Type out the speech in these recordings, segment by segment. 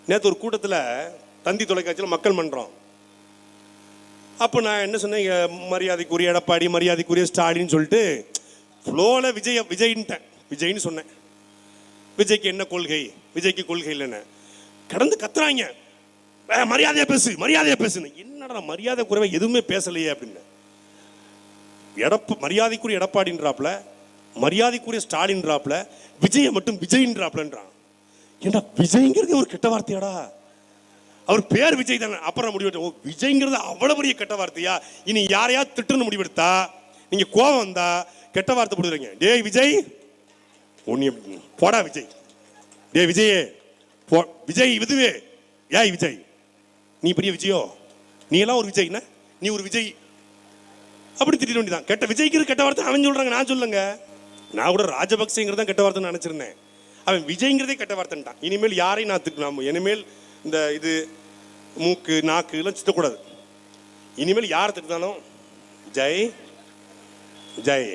நேற்று ஒரு கூட்டத்தில் தந்தி தொலைக்காட்சியில் மக்கள் மன்றம். அப்போ நான் என்ன சொன்னேன், மரியாதைக்குரிய எடப்பாடி, மரியாதைக்குரிய ஸ்டாலின் சொல்லிட்டு ஃப்ளோவில் விஜயின்ட்டேன். விஜய்னு சொன்னேன். விஜய்க்கு என்ன கொள்கை, விஜய்க்கு கொள்கை இல்லைன்னு கடந்து கத்துறாங்க. மரியாதையா பேசு, மரியாதையா பேசுன்னு. என்னடா மரியாதை குறைவா எதுவுமே பேசலையே அப்படின்னு. மரியாதைக்குரிய எடப்பாடின்றாப்ல, மரியாதைக்குரிய ஸ்டாலின்றாப்ல, விஜயை மட்டும் விஜயின்றாப்லன்றான். ஏண்டா விஜய்ங்கிறது ஒரு கெட்ட வார்த்தையாடா? அவர் பேர் விஜய் தானே. அப்புறம் முடிவெடுத்த, ஓ விஜய்ங்கிறது அவ்வளவு பெரிய கெட்ட வார்த்தையா? இனி யாரையா திட்டுன்னு முடிவெடுத்தா, நீங்க கோபம் வந்தா கெட்ட வார்த்தை போடுறீங்க. டேய் விஜய், உன்னை போடா விஜய், டே விஜயே போ விஜய், இதுவே ஏய் விஜய், நீ பெரிய விஜயோ, நீ எல்லாம் ஒரு விஜய்னா, நீ ஒரு விஜய் அப்படி திட்ட வேண்டியதான். கெட்ட விஜய்க்கு கெட்ட வார்த்தை அவன் சொல்றாங்க, நான் சொல்லுங்க. நான் கூட ராஜபக்சேங்கிறதான் கெட்ட வார்த்தை நினைச்சிருந்தேன். அவன் விஜய்ங்கிறதே கெட்ட வார்த்தைன்ட்டான். இனிமேல் யாரையும் நான் திட்டலாம், இனிமேல் இந்த இது மூக்கு நாக்கு எல்லாம் சித்தக்கூடாது. இனிமேல் யாரை திட்டாலும் ஜெய் ஜெய்,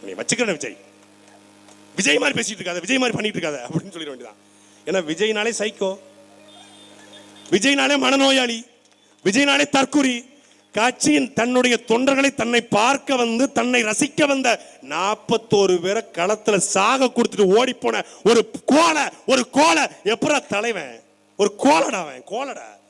நீ வச்சுக்கிறேன் விஜய், விஜய் மாதிரி பேசிட்டு இருக்காத, விஜய் மாதிரி பண்ணிட்டு இருக்காத அப்படின்னு சொல்லிட வேண்டியதான். ஏன்னா விஜய்னாலே சைக்கோ, விஜய்னாலே மனநோயாளி, விஜய்னாலே தற்குறி. கட்சியின் தன்னுடைய தொண்டர்களை தன்னை பார்க்க வந்து தன்னை ரசிக்க வந்த 41 பேரை களத்துல சாக கொடுத்துட்டு ஓடி போன ஒரு கோலை எப்படா தலைவன்? ஒரு கோலடா, அவன் கோலடா.